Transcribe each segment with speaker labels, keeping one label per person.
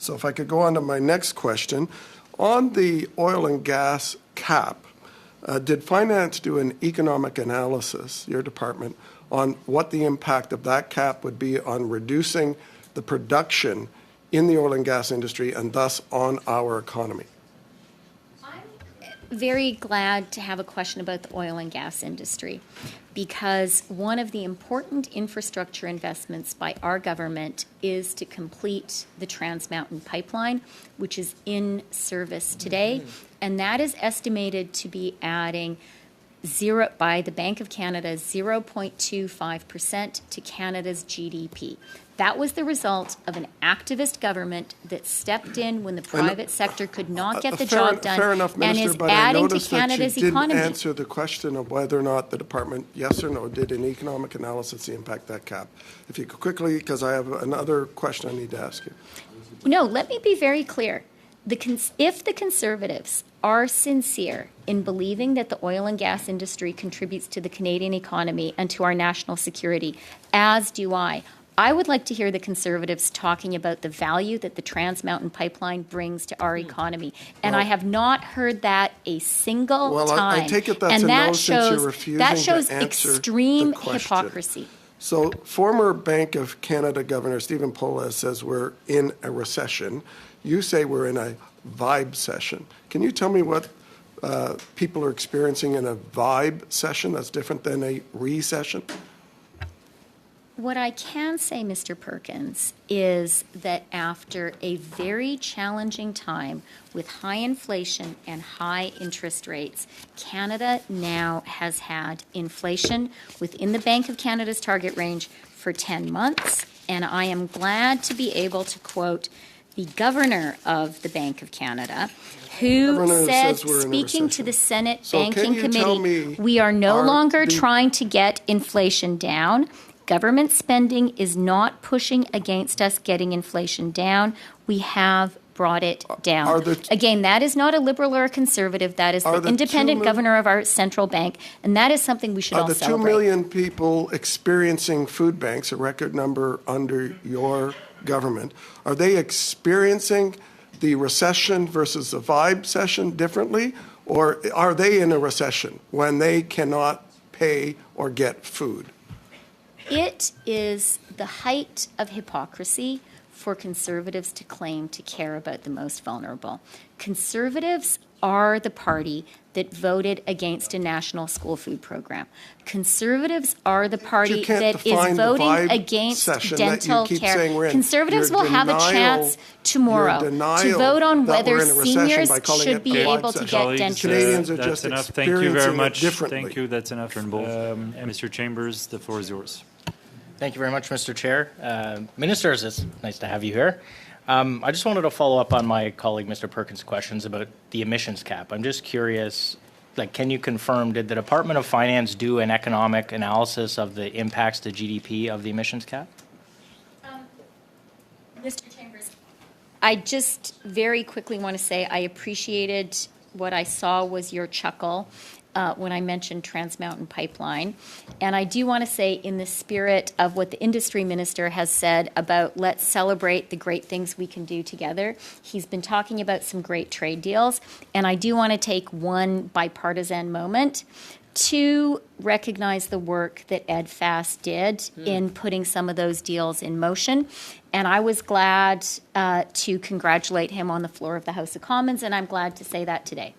Speaker 1: So if I could go on to my next question. On the oil and gas cap, did Finance do an economic analysis, your department, on what the impact of that cap would be on reducing the production in the oil and gas industry and thus on our economy?
Speaker 2: Very glad to have a question about the oil and gas industry, because one of the important infrastructure investments by our government is to complete the Trans Mountain Pipeline, which is in service today, and that is estimated to be adding by the Bank of Canada 0.25% to Canada's GDP. That was the result of an activist government that stepped in when the private sector could not get the job done.
Speaker 1: Fair enough, Minister,
Speaker 2: and is
Speaker 1: but
Speaker 2: adding
Speaker 1: I noticed
Speaker 2: to Canada's
Speaker 1: that you
Speaker 2: economy.
Speaker 1: didn't answer the question of whether or not the department, yes or no, did an economic analysis to impact that cap. If you could quickly, because I have another question I need to ask you.
Speaker 2: No, let me be very clear. If the Conservatives are sincere in believing that the oil and gas industry contributes to the Canadian economy and to our national security, as do I would like to hear the Conservatives talking about the value that the Trans Mountain Pipeline brings to our economy. And I have not heard that a single time.
Speaker 1: I take it that's a no since you're refusing
Speaker 2: that shows
Speaker 1: to answer
Speaker 2: extreme
Speaker 1: the question.
Speaker 2: hypocrisy.
Speaker 1: So former Bank of Canada Governor Stephen Pola says we're in a recession. You say we're in a vibe session. Can you tell me what people are experiencing in a vibe session that's different than a recession?
Speaker 2: What I can say, Mr. Perkins, is that after a very challenging time with high inflation and high interest rates, Canada now has had inflation within the Bank of Canada's target range for 10 months, and I am glad to be able to quote the governor of the Bank of Canada, who said, speaking to the Senate Banking Committee, we are no longer trying to get inflation down. Government spending is not pushing against us getting inflation down. We have brought it down. Again, that is not a Liberal or a Conservative. That is the independent governor of our central bank, and that is something we should all celebrate.
Speaker 1: Are the 2 million people experiencing food banks, a record number under your government, are they experiencing the recession versus the vibe session differently, or are they in a recession when they cannot pay or get food?
Speaker 2: It is the height of hypocrisy for Conservatives to claim to care about the most vulnerable. Conservatives are the party that voted against a national school food program. Conservatives are the party that is voting against dental care. Conservatives will have a chance tomorrow to vote on whether seniors should be able to get dental care.
Speaker 1: Canadians are
Speaker 3: That's
Speaker 1: just
Speaker 3: enough. Thank you very much.
Speaker 1: Differently.
Speaker 3: Thank you. That's enough. Mr. Chambers, the floor is yours.
Speaker 4: Thank you very much, Mr. Chair. Ministers, it's nice to have you here. I just wanted to follow up on my colleague, Mr. Perkins' questions about the emissions cap. I'm just curious, can you confirm, did the Department of Finance do an economic analysis of the impacts to GDP of the emissions cap?
Speaker 2: Mr. Chambers, I just very quickly want to say I appreciated what I saw was your chuckle when I mentioned Trans Mountain Pipeline. And I do want to say, in the spirit of what the industry minister has said about let's celebrate the great things we can do together, he's been talking about some great trade deals. And I do want to take one bipartisan moment to recognize the work that Ed Fast did in putting some of those deals in motion. And I was glad to congratulate him on the floor of the House of Commons, and I'm glad to say that today.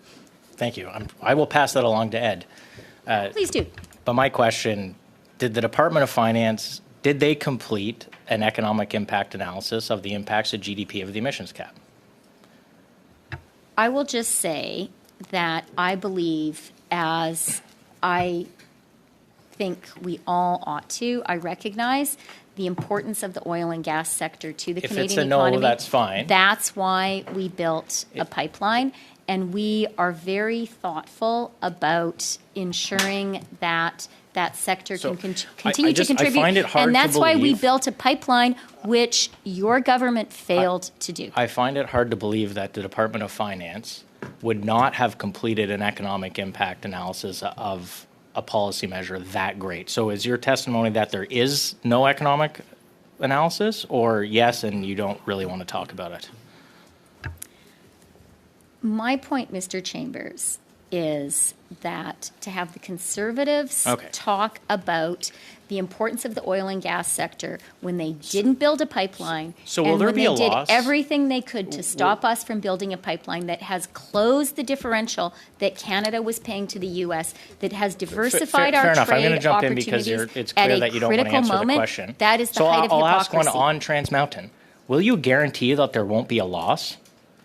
Speaker 4: Thank you. I will pass that along to Ed.
Speaker 2: Please do.
Speaker 4: But my question, did the Department of Finance, did they complete an economic impact analysis of the impacts to GDP of the emissions cap?
Speaker 2: I will just say that I believe, as I think we all ought to, I recognize the importance of the oil and gas sector to the Canadian economy.
Speaker 4: If it's a no, that's fine.
Speaker 2: That's why we built a pipeline. And we are very thoughtful about ensuring that that sector can continue to contribute.
Speaker 4: I find it hard
Speaker 2: and that's
Speaker 4: to
Speaker 2: why we
Speaker 4: believe,
Speaker 2: built a pipeline, which your government failed to do.
Speaker 4: I find it hard to believe that the Department of Finance would not have completed an economic impact analysis of a policy measure that great. So is your testimony that there is no economic analysis, or yes, and you don't really want to talk about it?
Speaker 2: My point, Mr. Chambers, is that to have the Conservatives talk about the importance of the oil and gas sector when they didn't build a pipeline,
Speaker 4: so will
Speaker 2: and
Speaker 4: there
Speaker 2: when
Speaker 4: be
Speaker 2: they
Speaker 4: a
Speaker 2: did
Speaker 4: loss?
Speaker 2: everything they could to stop us from building a pipeline that has closed the differential that Canada was paying to the U.S., that has diversified
Speaker 4: fair
Speaker 2: our
Speaker 4: enough. I'm going to
Speaker 2: trade
Speaker 4: jump in because
Speaker 2: opportunities
Speaker 4: it's
Speaker 2: at
Speaker 4: clear
Speaker 2: a
Speaker 4: that you don't want to
Speaker 2: critical
Speaker 4: answer
Speaker 2: moment.
Speaker 4: the question.
Speaker 2: That is the
Speaker 4: So
Speaker 2: height of
Speaker 4: I'll
Speaker 2: hypocrisy.
Speaker 4: ask one on Trans Mountain. Will you guarantee that there won't be a loss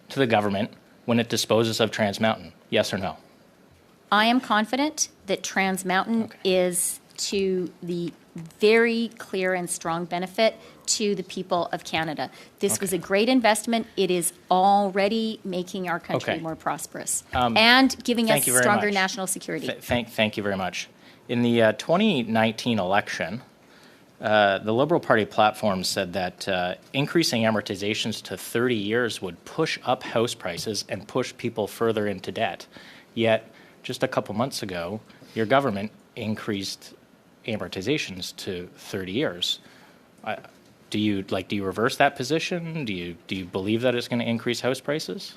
Speaker 4: to the government when it disposes of Trans Mountain? Yes or no?
Speaker 2: I am confident that Trans Mountain is to the very clear and strong benefit to the people of Canada. This was a great investment. It is already making our country more prosperous and giving us stronger national security.
Speaker 4: Thank you very much. In the 2019 election, the Liberal Party platform said that increasing amortizations to 30 years would push up house prices and push people further into debt. Yet, just a couple months ago, your government increased amortizations to 30 years. Do you reverse that position? Do you believe that it's going to increase house prices?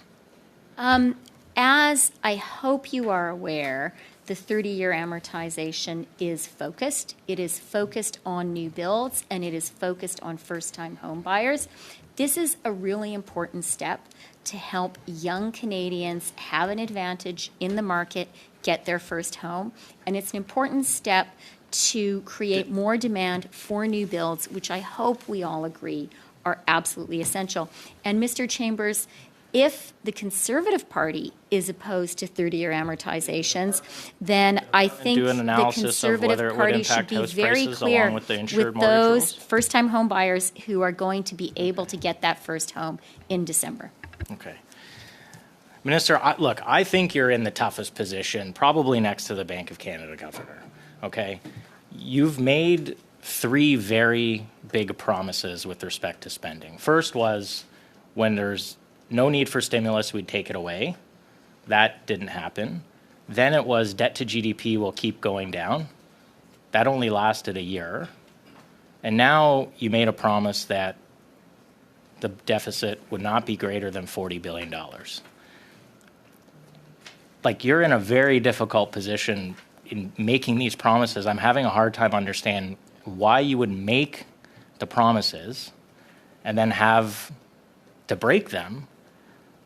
Speaker 2: As I hope you are aware, the 30-year amortization is focused. It is focused on new builds, and it is focused on first-time home buyers. This is a really important step to help young Canadians have an advantage in the market, get their first home. And it's an important step to create more demand for new builds, which I hope we all agree are absolutely essential. And Mr. Chambers, if the Conservative Party is opposed to 30-year amortizations, then I think the Conservative Party should be very clear with those first-time home buyers who are going to be able to get that first home in December.
Speaker 4: Okay. Minister, look, I think you're in the toughest position, probably next to the Bank of Canada governor, okay? You've made 3 very big promises with respect to spending. First was when there's no need for stimulus, we'd take it away. That didn't happen. Then it was debt to GDP will keep going down. That only lasted a year. And now you made a promise that the deficit would not be greater than $40 billion. Like, you're in a very difficult position in making these promises. I'm having a hard time understanding why you would make the promises and then have to break them.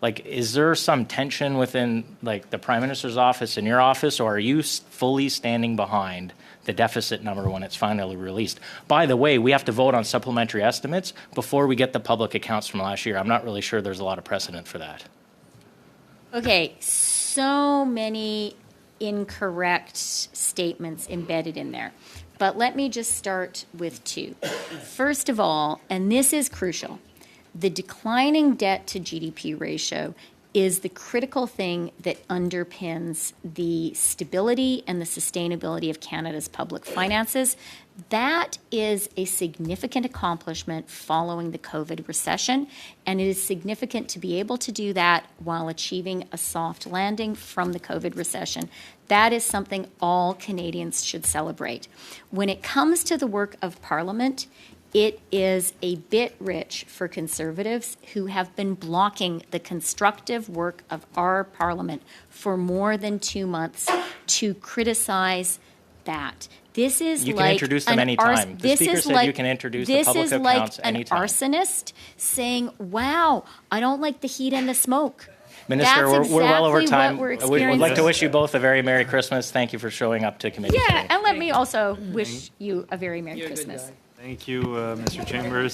Speaker 4: Like, is there some tension within, like, the Prime Minister's office and your office, or are you fully standing behind the deficit number when it's finally released? By the way, we have to vote on supplementary estimates before we get the public accounts from last year. I'm not really sure there's a lot of precedent for that.
Speaker 2: Okay, so many incorrect statements embedded in there. But let me just start with 2. First of all, and this is crucial, the declining debt to GDP ratio is the critical thing that underpins the stability and the sustainability of Canada's public finances. That is a significant accomplishment following the COVID recession, and it is significant to be able to do that while achieving a soft landing from the COVID recession. That is something all Canadians should celebrate. When it comes to the work of Parliament, it is a bit rich for Conservatives who have been blocking the constructive work of our Parliament for more than 2 months to criticize that. This is
Speaker 4: you
Speaker 2: like
Speaker 4: can introduce them anytime. The Speaker said you can introduce the public accounts anytime.
Speaker 2: This is like an arsonist saying, wow, I don't like the heat and the smoke.
Speaker 4: Minister, we're well over time.
Speaker 2: We'd
Speaker 4: like to wish you both a very Merry Christmas. Thank you for showing up to committee today.
Speaker 2: Yeah, and let me also wish you a very Merry Christmas.
Speaker 3: Thank you, Mr. Chambers.